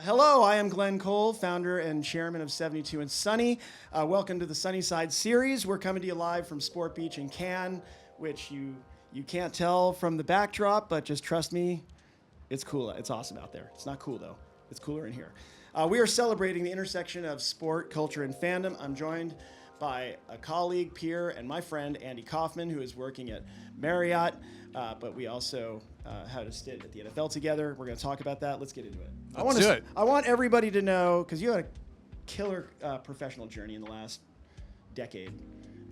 Hello, I am Glenn Cole, founder and chairman of 72 and Sunny. Welcome to the Sunnyside series. We're coming to you live from Sport Beach in Cannes, which you can't tell from the backdrop, but just trust me, it's cool. It's awesome out there. It's not cool, though. It's cooler in here. We are celebrating the intersection of sport, culture, and fandom. I'm joined by a colleague, peer, and my friend, Andy Kauffman, who is working at Marriott. But we also had a stint at the NFL together. We're going to talk about that. Let's get into it. I want everybody to know, because you had a killer professional journey in the last decade.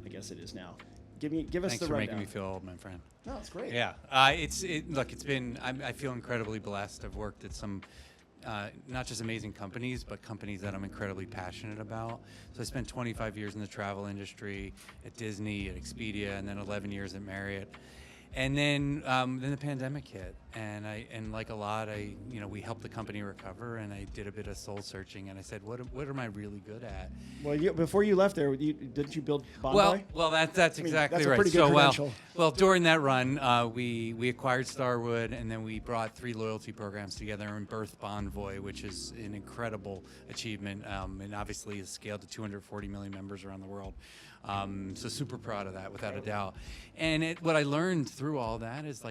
I guess it is now. Give us Thanks the rundown. for making me feel old, my friend. No, it's great. Yeah, it's been. I feel incredibly blessed. I've worked at some. Not just amazing companies, but companies that I'm incredibly passionate about. So I spent 25 years in the travel industry at Disney, at Expedia, and then 11 years at Marriott. And then the pandemic hit, and like a lot, we helped the company recover, and I did a bit of soul searching, and I said, what am I really good at? Well, before you left there, didn't you build Bonvoy? Well, that's exactly that's a right. pretty good credential. Well, during that run, we acquired Starwood, and then we brought 3 loyalty programs together and birthed Bonvoy, which is an incredible achievement, and obviously has scaled to 240 million members around the world. So super proud of that, without a doubt. And what I learned through all that is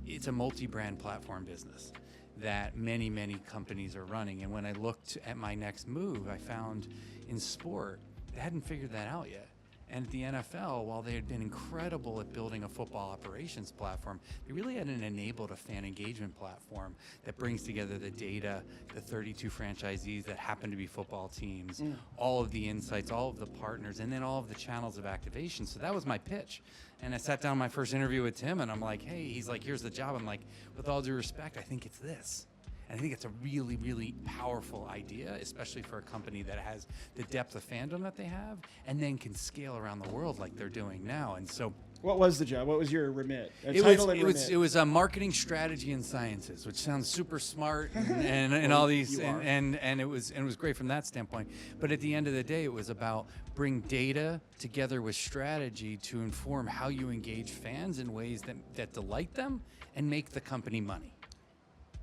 it's a multi-brand platform business that many, many companies are running. And when I looked at my next move, I found in sport, they hadn't figured that out yet. And at the NFL, while they had been incredible at building a football operations platform, they really hadn't enabled a fan engagement platform that brings together the data, the 32 franchisees that happen to be football teams, all of the insights, all of the partners, and then all of the channels of activation. So that was my pitch. And I sat down my first interview with Tim, and I'm like, hey, he's like, here's the job. I'm like, with all due respect, I think it's this. And I think it's a really, really powerful idea, especially for a company that has the depth of fandom that they have and then can scale around the world like they're doing now. And so, what was the job? What was your remit? It was a marketing strategy and sciences, which sounds super smart and all these and it was great from that standpoint. But at the end of the day, it was about bring data together with strategy to inform how you engage fans in ways that delight them and make the company money.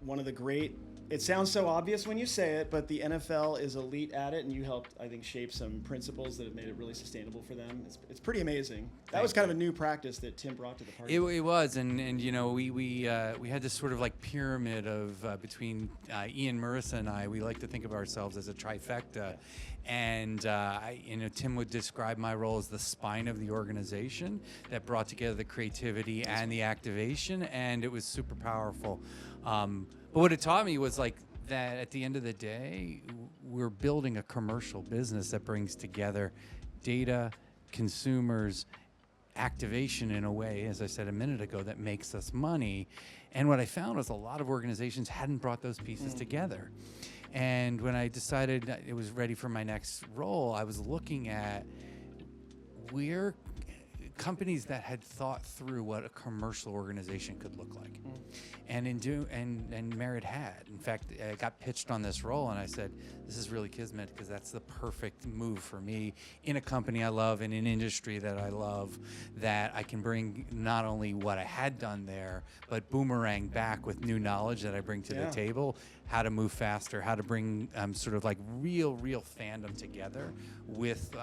One of the great, it sounds so obvious when you say it, but the NFL is elite at it, and you helped, I think, shape some principles that have made it really sustainable for them. It's pretty amazing. That was kind of a new practice that Tim brought to the party. It was, and we had this sort of like pyramid of between Ian, Marissa, and I. We like to think of ourselves as a trifecta, and Tim would describe my role as the spine of the organization that brought together the creativity and the activation, and it was super powerful. But what it taught me was that at the end of the day, we're building a commercial business that brings together data, consumers, activation in a way, as I said a minute ago, that makes us money. And what I found was a lot of organizations hadn't brought those pieces together. And when I decided that it was ready for my next role, I was looking at where companies that had thought through what a commercial organization could look like, and Marriott had. In fact, I got pitched on this role, and I said, "This is really kismet because that's the perfect move for me in a company I love, in an industry that I love, that I can bring not only what I had done there, but boomerang back with new knowledge that I bring to the table, how to move faster, how to bring sort of like real fandom together with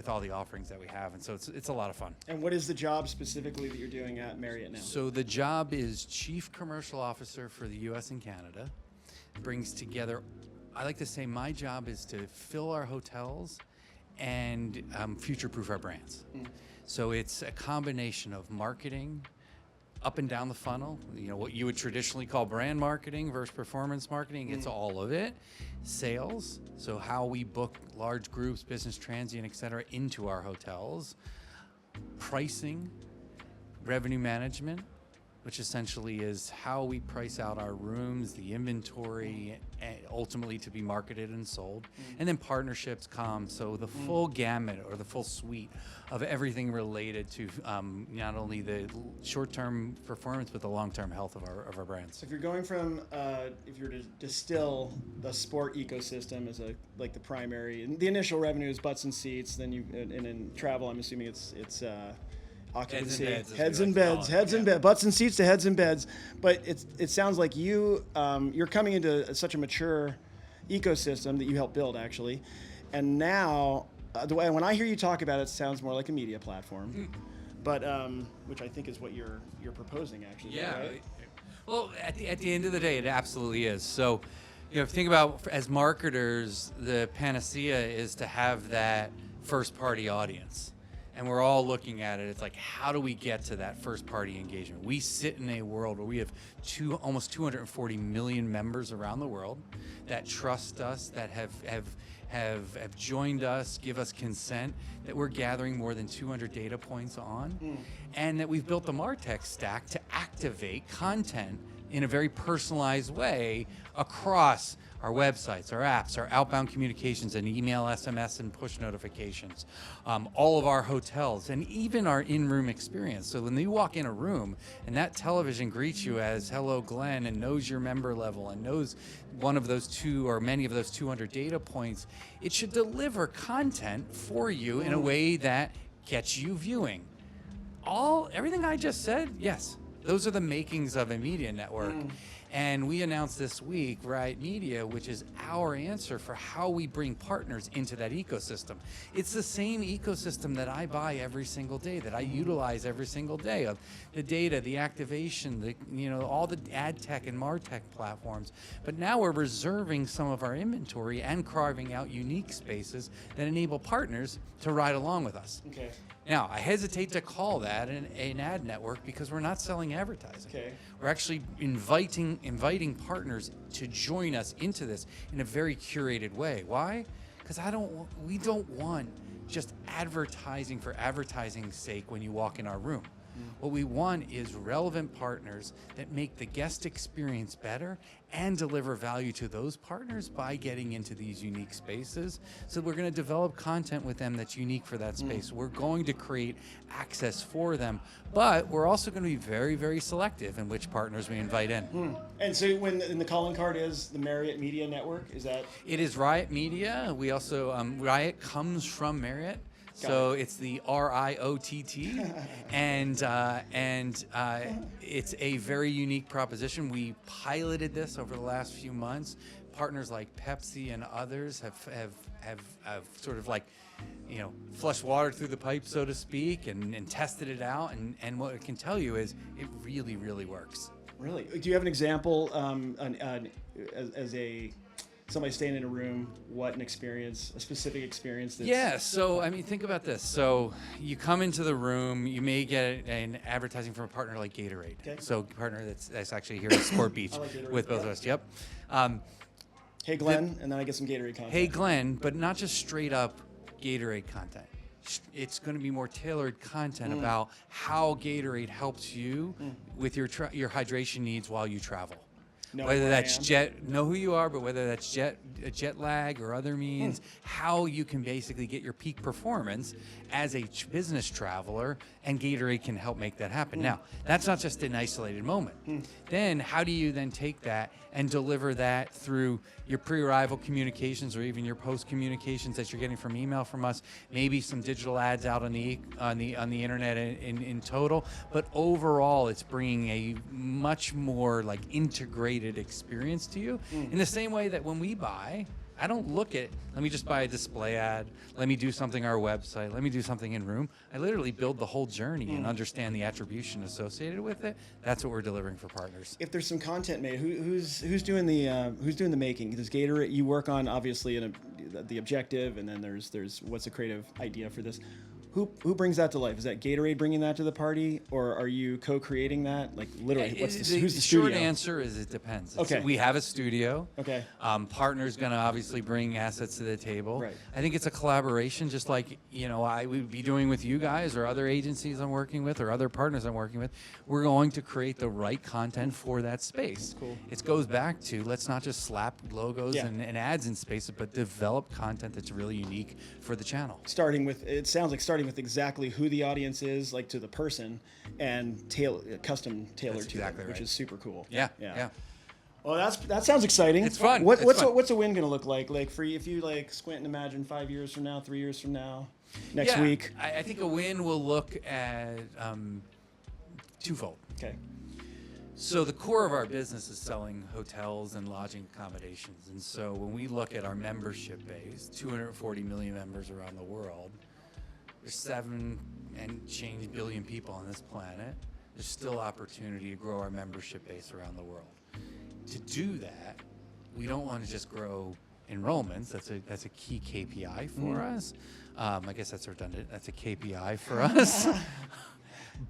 all the offerings that we have, and so it's a lot of fun." And what is the job specifically that you're doing at Marriott now? So the job is Chief Commercial Officer for the U.S. and Canada. Brings together, I like to say my job is to fill our hotels and future-proof our brands. So it's a combination of marketing, up and down the funnel, what you would traditionally call brand marketing versus performance marketing. It's all of it. Sales, so how we book large groups, business transient, et cetera, into our hotels. Pricing, revenue management, which essentially is how we price out our rooms, the inventory, and ultimately to be marketed and sold. And then partnerships, comms, so the full gamut or the full suite of everything related to not only the short-term performance, but the long-term health of our brands. So if you're going from, if you're to distill the sport ecosystem as the primary, and the initial revenue is butts and seats, then and in travel, I'm assuming it's occupancy, heads and beds, butts and seats to heads and beds. But it sounds like you're coming into such a mature ecosystem that you helped build, actually. And now, the way when I hear you talk about it, it sounds more like a media platform, but which I think is what you're proposing, actually. Yeah. Right? Well, at the end of the day, it absolutely is. So, think about as marketers, the panacea is to have that first-party audience. And we're all looking at it. It's like, how do we get to that first-party engagement? We sit in a world where we have almost 240 million members around the world that trust us, that have joined us, give us consent, that we're gathering more than 200 data points on, and that we've built the MarTech stack to activate content in a very personalized way across our websites, our apps, our outbound communications, and email, SMS, and push notifications, all of our hotels, and even our in-room experience. So when you walk in a room and that television greets you as "Hello, Glenn," and knows your member level and knows one of those two or many of those 200 data points, it should deliver content for you in a way that gets you viewing. Everything I just said, yes, those are the makings of a media network. And we announced this week Riot Media, which is our answer for how we bring partners into that ecosystem. It's the same ecosystem that I buy every single day, that I utilize every single day, of the data, the activation, all the ad tech and MarTech platforms. But now we're reserving some of our inventory and carving out unique spaces that enable partners to ride along with us. Okay. Now, I hesitate to call that an ad network because we're not selling advertising. Okay. We're actually inviting partners to join us into this in a very curated way. Why? Because we don't want just advertising for advertising's sake when you walk in our room. What we want is relevant partners that make the guest experience better and deliver value to those partners by getting into these unique spaces. So we're going to develop content with them that's unique for that space. We're going to create access for them, but we're also going to be very, very selective in which partners we invite in. And so in the calling card is the Marriott Media Network, is that? It is Riot Media. We also, Riot comes from Marriott. So it's the RIOTT, and it's a very unique proposition. We piloted this over the last few months. Partners like Pepsi and others have sort of flushed water through the pipe, so to speak, and tested it out. And what I can tell you is it really, really works. Really? Do you have an example as somebody staying in a room, what a specific experience that's... Yeah, so think about this. So you come into the room, you may get an advertising from a partner like Gatorade. Okay. So a partner that's actually here at Sport Beach with both of us. Yep. Hey Glenn, and then I get some Gatorade content. Hey Glenn, but not just straight up Gatorade content. It's going to be more tailored content about how Gatorade helps you with your hydration needs while you travel. Whether that's know who you are, but whether that's jet lag or other means, how you can basically get your peak performance as a business traveler, and Gatorade can help make that happen. Now, that's not just an isolated moment. Then how do you then take that and deliver that through your pre-arrival communications or even your post communications that you're getting from email from us, maybe some digital ads out on the internet in total, but overall it's bringing a much more integrated experience to you in the same way that when we buy, I don't look at, let me just buy a display ad, let me do something on our website, let me do something in room. I literally build the whole journey and understand the attribution associated with it. That's what we're delivering for partners. If there's some content made, who's doing the making? Does Gatorade, you work on obviously the objective, and then there's what's a creative idea for this? Who brings that to life? Is that Gatorade bringing that to the party, or are you co-creating that? Literally, who's the studio? Short answer is it depends. Okay. We have a studio. Okay. Partner's going to obviously bring assets to the table. Right. I think it's a collaboration, just like I would be doing with you guys or other agencies I'm working with or other partners I'm working with. We're going to create the right content for that space. Cool. It goes back to let's not just slap logos and ads in spaces, but develop content that's really unique for the channel. It sounds like starting with exactly who the audience is, to the person, and custom tailored That's to exactly them, which right. is super cool. Yeah. Well, that sounds exciting. It's fun. What's a win going to look like? For you, if you squint and imagine 5 years from now, 3 years from now, next week. I think a win will look at twofold. Okay. So the core of our business is selling hotels and lodging accommodations. And so when we look at our membership base, 240 million members around the world, there's 7 and change billion people on this planet. There's still opportunity to grow our membership base around the world. To do that, we don't want to just grow enrollments. That's a key KPI for us. I guess that's redundant. That's a KPI for us.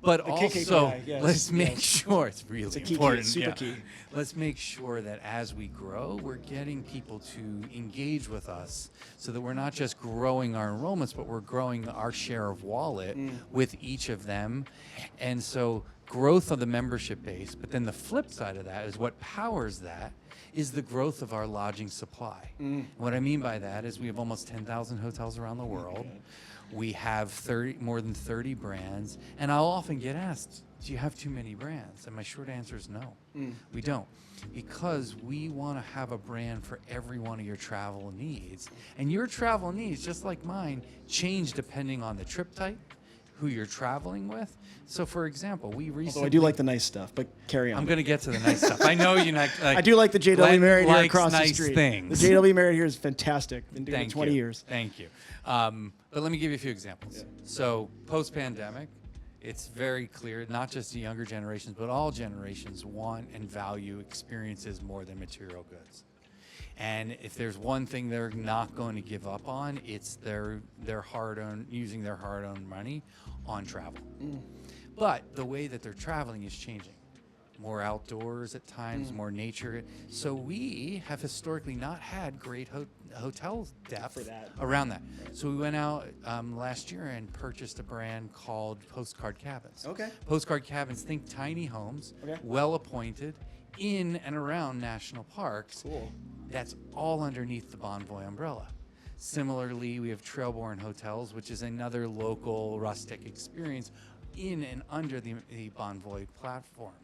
But also, KPI, yes, let's make sure it's really it's a key, important. super key. Let's make sure that as we grow, we're getting people to engage with us, so that we're not just growing our enrollments, but we're growing our share of wallet with each of them. And so, growth of the membership base. But then the flip side of that is what powers that is the growth of our lodging supply. What I mean by that is we have almost 10,000 hotels around the world. We have more than 30 brands, and I'll often get asked, do you have too many brands? And my short answer is no, we don't. Because we want to have a brand for every one of your travel needs. And your travel needs, just like mine, change depending on the trip type, who you're traveling with. So for example, we recently... Although I do like the nice stuff, but carry on. I'm going to get to the nice stuff. I know you like I do like the JW Marriott here across nice the street. Things. The JW Marriott here is fantastic. Been doing it Thank 20 you. years. Thank you. But let me give you a few examples. Yeah. So post-pandemic, it's very clear, not just the younger generations, but all generations want and value experiences more than material goods. And if there's one thing they're not going to give up on, it's their hard-earned, using their hard-earned money on travel. But the way that they're traveling is changing. More outdoors at times, more nature. So we have historically not had great hotel depth For that. around that. So we went out last year and purchased a brand called Postcard Cabins. Okay. Postcard Cabins, think tiny homes, Okay. well appointed, in and around national parks. Cool. That's all underneath the Bonvoy umbrella. Similarly, we have Trailborn Hotels, which is another local rustic experience in and under the Bonvoy platform.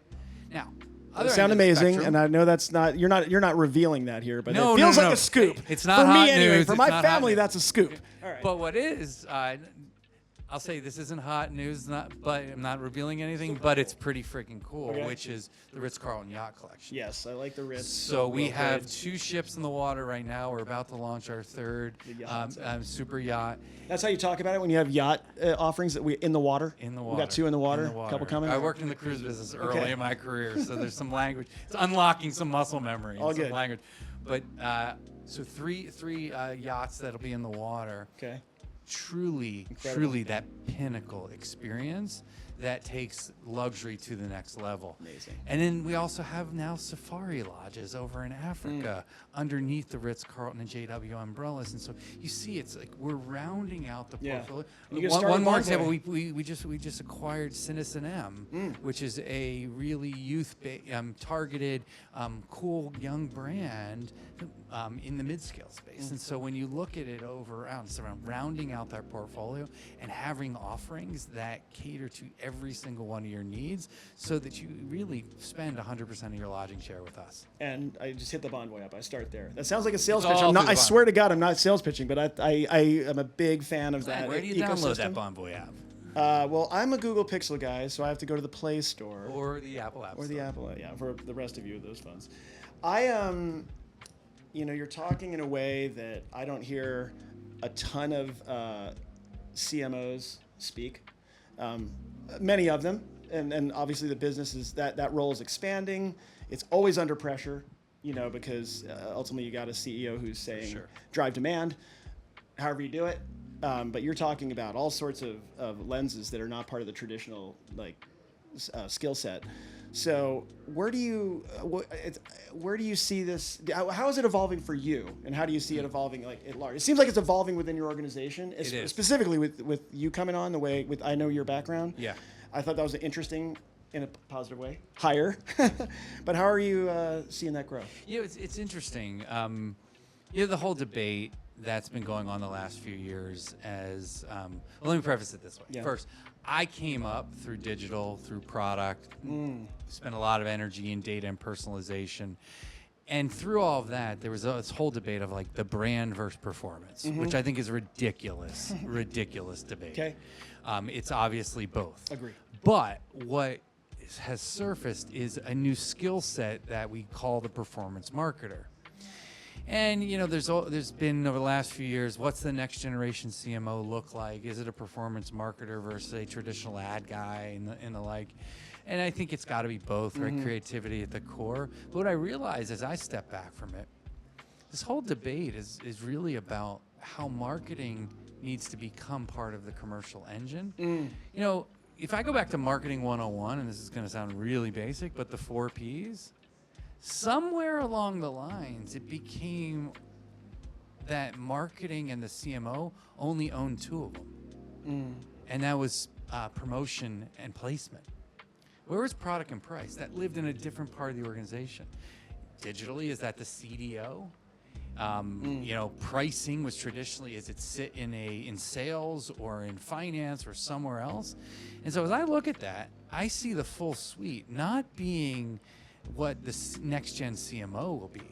Now, They sound amazing, and I know that's not you're not revealing that here, but No, it feels no, like no. a scoop. It's not for hot me anyway. news, For it's my not hot family, news. that's a scoop. All right. But what is, I'll say this isn't hot news, but I'm not revealing anything, but it's pretty freaking cool, Okay. which is the Ritz-Carlton Yacht Collection. Yes, I like the Ritz. So we Well have played. 2 ships in the water right now. We're about to launch our 3rd The yachts, super yacht. That's how you talk about it when you have yacht offerings that we in the water. In the We water. got 2 in the water. In the A couple coming. I worked in the cruise business early Okay. in my career, so there's some language. It's unlocking some muscle memory. And All some good. language. But so three yachts that'll be in the water. Okay. Truly that pinnacle experience that takes luxury to the next level. Amazing. And then we also have now safari lodges over in Africa underneath the Ritz-Carlton and JW umbrellas. And so you see, it's like we're rounding out the Yeah. portfolio. And you get started One more Bonvoy. example, we just acquired Citizen M, which is a really targeted, cool young brand in the mid-scale space. And so when you look at it it's around rounding out that portfolio and having offerings that cater to every single one of your needs, so that you really spend 100% of your lodging share with us. And I just hit the Bonvoy up. I start there. That sounds like a sales It's pitch. all I'm not. through I the swear to God, I'm not sales pitching, but I am a big fan of that. Where do you ecosystem. download that Bonvoy app? Well, I'm a Google Pixel guy, so I have to go to the Play Store Or the Apple App or the Store. Apple. Yeah, for the rest of you with those phones. You're talking in a way that I don't hear a ton of CMOs speak. Many of them, and obviously the business is that role is expanding. It's always under pressure, because ultimately you got a CEO who's saying Sure. drive demand, however you do it. But you're talking about all sorts of lenses that are not part of the traditional skill set. So where do you see this? How is it evolving for you, and how do you see it evolving at large? It seems like it's evolving within your organization, It is. specifically with you coming on the way. I know your background. Yeah. I thought that was interesting in a positive way. Higher, but how are you seeing that grow? It's interesting. The whole debate that's been going on the last few years let me preface it this way. Yeah. First, I came up through digital, through product, spent a lot of energy in data and personalization. And through all of that, there was this whole debate of the brand versus performance, which I think is ridiculous debate. Okay. It's obviously both. Agree. But what has surfaced is a new skill set that we call the performance marketer. And there's been over the last few years, what's the next generation CMO look like? Is it a performance marketer versus a traditional ad guy and the like? And I think it's got to be both, right? Creativity at the core. But what I realize as I step back from it, this whole debate is really about how marketing needs to become part of the commercial engine. If I go back to marketing 101, and this is going to sound really basic, but the 4 Ps, somewhere along the lines, it became that marketing and the CMO only owned 2 of them. And that was promotion and placement. Where was product and price? That lived in a different part of the organization. Digitally, is that the CDO? Pricing was traditionally, is it sit in sales or in finance or somewhere else? And so as I look at that, I see the full suite not being what the next gen CMO will be.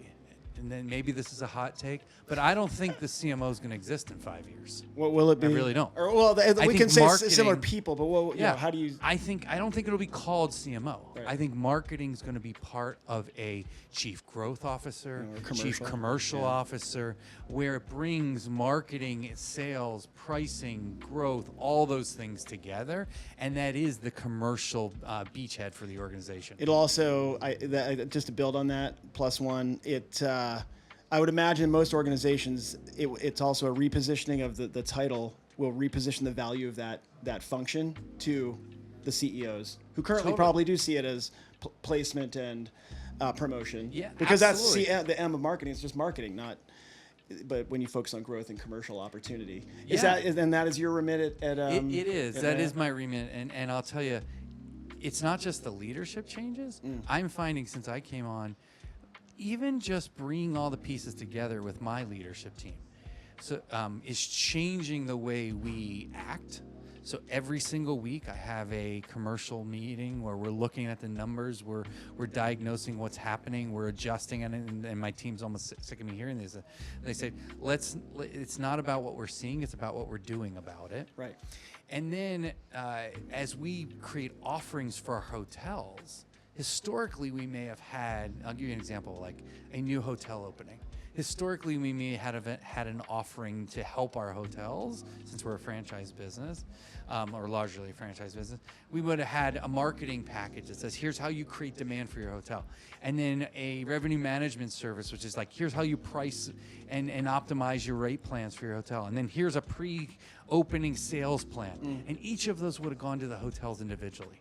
And then maybe this is a hot take, but I don't think the CMO is going to exist in 5 years. What will it be? I really don't. Or, well, we can say similar people, but how do you? I don't think it'll be called CMO. Right. I think marketing is going to be part of a chief growth officer, Or chief commercial officer, where it brings marketing, sales, pricing, growth, all those things together, and that is the commercial beachhead for the organization. It'll also, just to build on that, plus one, I would imagine most organizations, it's also a repositioning of the title will reposition the value of that function to the CEOs, who currently probably do see it as placement and promotion. Yeah, because absolutely. that's the M of marketing. It's just marketing, not. But when you focus on growth and commercial opportunity, and that is your remit at it is. at That Marriott? is my remit, and I'll tell you, it's not just the leadership changes. I'm finding since I came on, even just bringing all the pieces together with my leadership team, so is changing the way we act. So every single week I have a commercial meeting where we're looking at the numbers, we're diagnosing what's happening, we're adjusting it, and my team's almost sick of me hearing this. They say, it's not about what we're seeing, it's about what we're doing about it. Right. And then as we create offerings for our hotels, historically we may have had, I'll give you an example, like a new hotel opening. Historically, we may have had an offering to help our hotels, since we're a franchise business, or largely a franchise business. We would have had a marketing package that says, here's how you create demand for your hotel. And then a revenue management service, which is like, here's how you price and optimize your rate plans for your hotel. And then here's a pre-opening sales plan. And each of those would have gone to the hotels individually.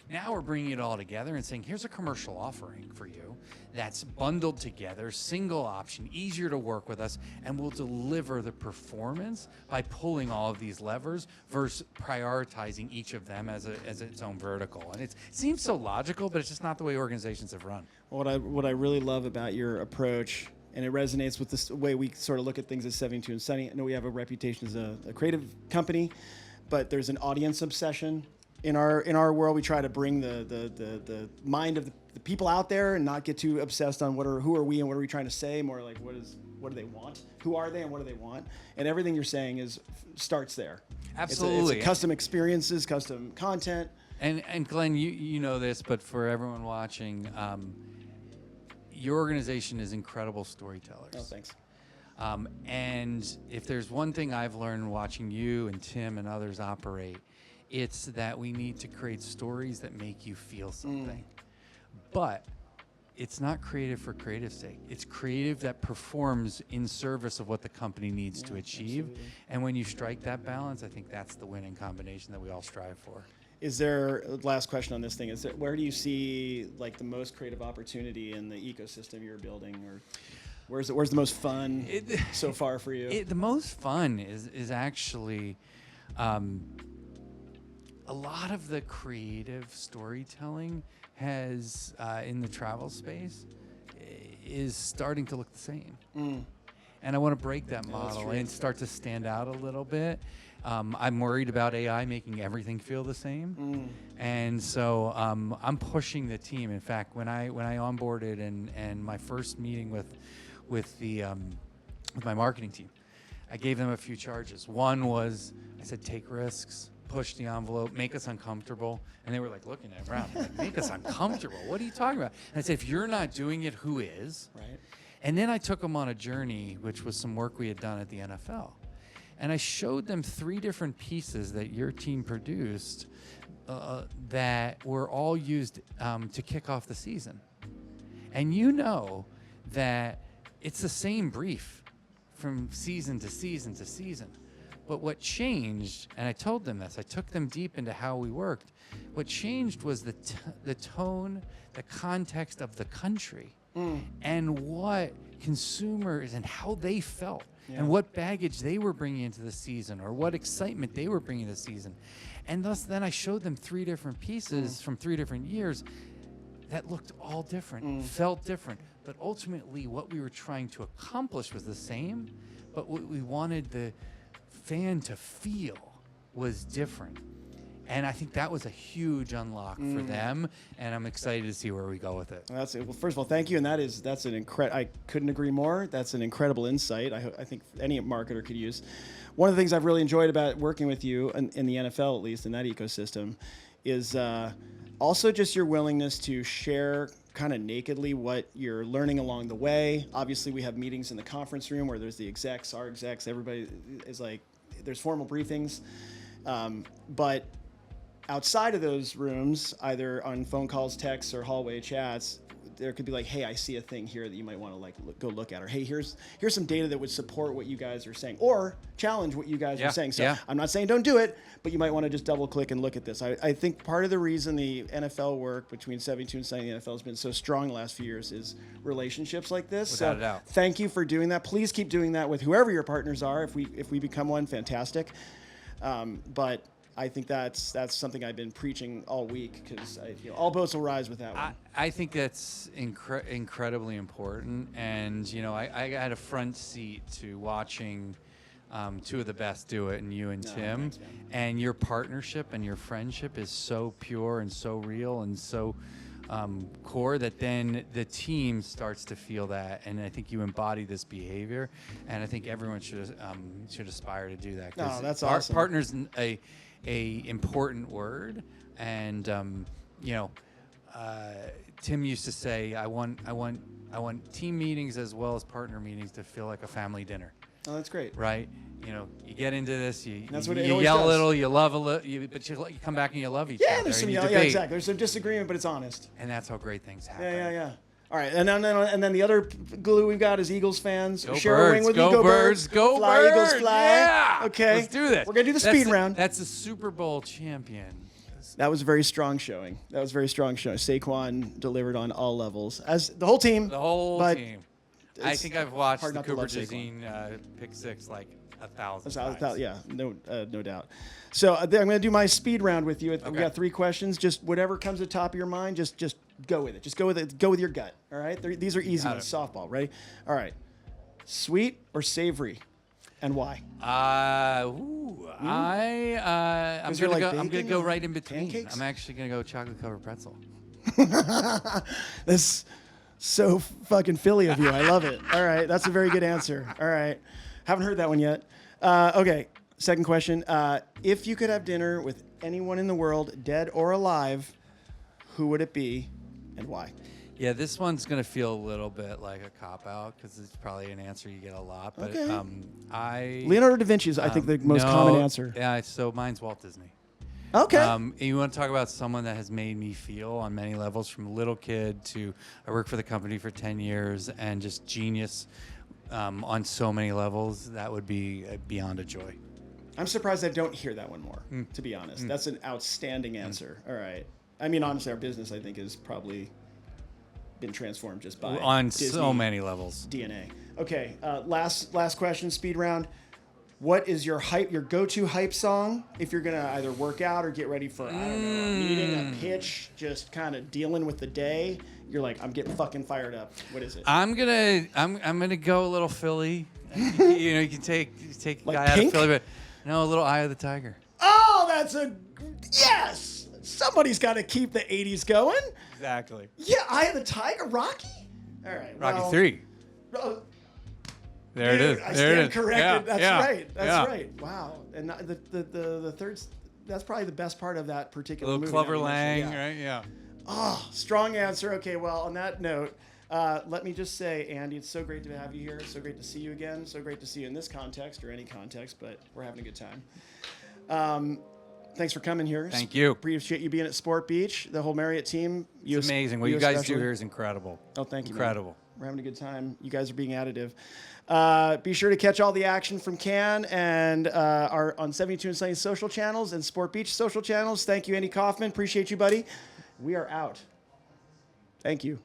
Now we're bringing it all together and saying, here's a commercial offering for you that's bundled together, single option, easier to work with us, and we'll deliver the performance by pulling all of these levers versus prioritizing each of them as its own vertical. And it seems so logical, but it's just not the way organizations have run. What I really love about your approach, and it resonates with the way we sort of look at things at 72 and Sunny. I know we have a reputation as a creative company, but there's an audience obsession. In our world, we try to bring the mind of the people out there and not get too obsessed on who are we and what are we trying to say. More like what do they want? Who are they and what do they want? And everything you're saying starts there. Absolutely. It's custom experiences, custom content. And Glenn, you know this, but for everyone watching, your organization is incredible storytellers. Oh, thanks. And if there's one thing I've learned watching you and Tim and others operate, it's that we need to create stories that make you feel something. But it's not creative for creative's sake. It's creative that performs in service of what the company needs to achieve. Absolutely. And when you strike that balance, I think that's the winning combination that we all strive for. Is there, last question on this thing, where do you see like the most creative opportunity in the ecosystem you're building, or where's the most fun so far for you? The most fun is actually a lot of the creative storytelling has in the travel space is starting to look the same. And I want to break that model and start to stand out a little bit. I'm worried about AI making everything feel the same. And so I'm pushing the team. In fact, when I onboarded and my first meeting with my marketing team, I gave them a few charges. One was, I said, take risks, push the envelope, make us uncomfortable. And they were like looking at around, like, make us uncomfortable. What are you talking about? And I said, if you're not doing it, who is? Right. And then I took them on a journey, which was some work we had done at the NFL. And I showed them 3 different pieces that your team produced that were all used to kick off the season. And you know that it's the same brief from season to season to season. But what changed, and I told them this, I took them deep into how we worked. What changed was the tone, the context of the country, and what consumers and how they felt, and what baggage they were bringing into the season, or what excitement they were bringing to the season. And thus, then I showed them 3 different pieces from 3 different years that looked all different, felt different. But ultimately, what we were trying to accomplish was the same, but what we wanted the fan to feel was different. And I think that was a huge unlock for them, and I'm excited to see where we go with it. Well, first of all, thank you, and that's an incredible. I couldn't agree more. That's an incredible insight. I think any marketer could use. One of the things I've really enjoyed about working with you in the NFL, at least in that ecosystem, is also just your willingness to share kind of nakedly what you're learning along the way. Obviously, we have meetings in the conference room where there's the execs, our execs, everybody is like, there's formal briefings, but outside of those rooms, either on phone calls, texts, or hallway chats, there could be like, hey, I see a thing here that you might want to go look at, or hey, here's some data that would support what you guys are saying, or challenge what you guys are saying. So I'm not saying don't do it, but you might want to just double click and look at this. I think part of the reason the NFL work between 72 and Sunny and the NFL has been so strong the last few years is relationships like this. Without a doubt. Thank you for doing that. Please keep doing that with whoever your partners are. If we become one, fantastic. But I think that's something I've been preaching all week, because all boats will rise with that one. I think that's incredibly important, and I had a front seat to watching 2 of the best do it, and you and Tim, thanks, man. and your partnership and your friendship is so pure and so real and so core that then the team starts to feel that, and I think you embody this behavior, and I think everyone should aspire to do that. No, that's awesome. Partner's a important word, and Tim used to say, I want team meetings as well as partner meetings to feel like a family dinner. Oh, that's great. Right? You get into this, you always yell does. a little, you love a little, but you come back and you love each other. Yeah, there's some and you yeah, debate. exactly. There's some disagreement, but it's honest. And that's how great things happen. Yeah. All right, and then the other glue we've got is Eagles fans. Go Share a Birds, wing with go me. Go Birds, go fly, Birds. Eagles, fly. Yeah. Okay. Let's do this. We're going to do the speed round. That's the Super Bowl champion. That was a very strong showing. Saquon delivered on all levels. As the whole team. The whole team. I think I've watched hard the not to Cooper love Saquon. Jazine pick 6 like 1,000 times. Yeah, no doubt. So I'm going to do my speed round with you. We got 3 questions. Just whatever comes to the top of your mind, just go with it. Just go with it. Go with your gut. All right. These are easy ones. Softball. Ready? All right. Sweet or savory, and why? I'm gonna go right in between. Pancakes? I'm actually gonna go chocolate covered pretzel. That's so fucking Philly of you. I love it. All right. That's a very good answer. All right. Haven't heard that one yet. Okay. Second question. If you could have dinner with anyone in the world, dead or alive, who would it be and why? Yeah, this one's gonna feel a little bit like a cop out because it's probably an answer you get a lot. But Leonardo da Vinci is, I think, the most common answer. Yeah, so mine's Walt Disney. Okay. You want to talk about someone that has made me feel on many levels, from a little kid to I worked for the company for 10 years and just genius on so many levels. That would be beyond a joy. I'm surprised I don't hear that one more, to be honest. That's an outstanding answer. All right. I mean, honestly, our business, I think, has probably been transformed just by on Disney so many levels. DNA. Okay. Last question, speed round. What is your go-to hype song if you're gonna either work out or get ready for I don't know, a meeting, a pitch, just kind of dealing with the day? You're like, I'm getting fucking fired up. What is it? I'm gonna go a little Philly. You can take Like guy out Pink? of Philly, but no, a little Eye of the Tiger. Oh, that's a yes. Somebody's got to keep the 80s going. Exactly. Yeah, Eye of the Tiger, Rocky. All right. Rocky 3. There it is. I There stand it is. corrected. Yeah, That's yeah, right. That's yeah. right. Wow. And the third that's probably the best part of that A particular little movie. Clover that we mentioned. Lang, right? Yeah. Oh, strong answer. Okay, well, on that note, let me just say, Andy, it's so great to have you here. So great to see you again. So great to see you in this context or any context, but we're having a good time. Thanks for coming here. Thank you. Appreciate you being at Sport Beach. The whole Marriott team. It's amazing. What you guys do here is incredible. Oh, thank you. Incredible. Man. We're having a good time. You guys are being additive. Be sure to catch all the action from Cannes and our on 72 and Sunny social channels and Sport Beach social channels. Thank you, Andy Kauffman. Appreciate you, buddy. We are out. Thank you.